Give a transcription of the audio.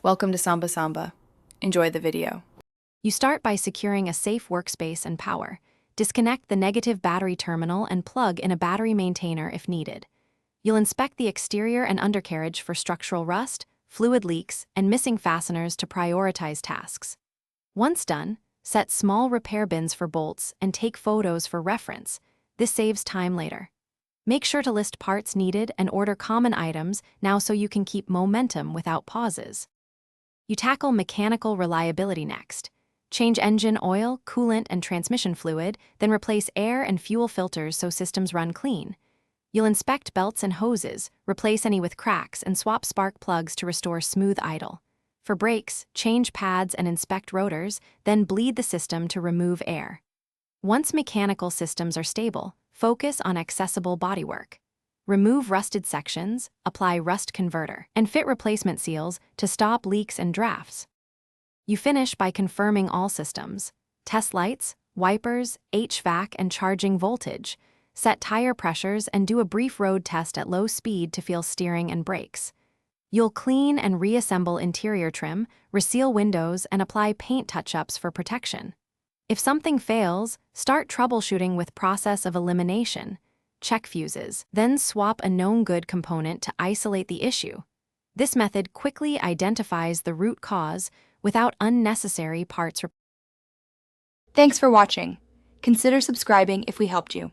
Welcome to Samba Samba. Enjoy the video. You start by securing a safe workspace and power. Disconnect the negative battery terminal and plug in a battery maintainer if needed. You'll inspect the exterior and undercarriage for structural rust, fluid leaks, and missing fasteners to prioritize tasks. Once done, set small repair bins for bolts and take photos for reference. This saves time later. Make sure to list parts needed and order common items now so you can keep momentum without pauses. You tackle mechanical reliability next. Change engine oil, coolant, and transmission fluid, then replace air and fuel filters so systems run clean. You'll inspect belts and hoses, replace any with cracks, and swap spark plugs to restore smooth idle. For brakes, change pads and inspect rotors, then bleed the system to remove air. Once mechanical systems are stable, focus on accessible bodywork. Remove rusted sections, apply rust converter, and fit replacement seals to stop leaks and drafts. You finish by confirming all systems. Test lights, wipers, HVAC, and charging voltage. Set tire pressures and do a brief road test at low speed to feel steering and brakes. You'll clean and reassemble interior trim, reseal windows, and apply paint touch-ups for protection. If something fails, start troubleshooting with process of elimination. Check fuses, then swap a known good component to isolate the issue. This method quickly identifies the root cause without unnecessary parts. Thanks for watching. Consider subscribing if we helped you.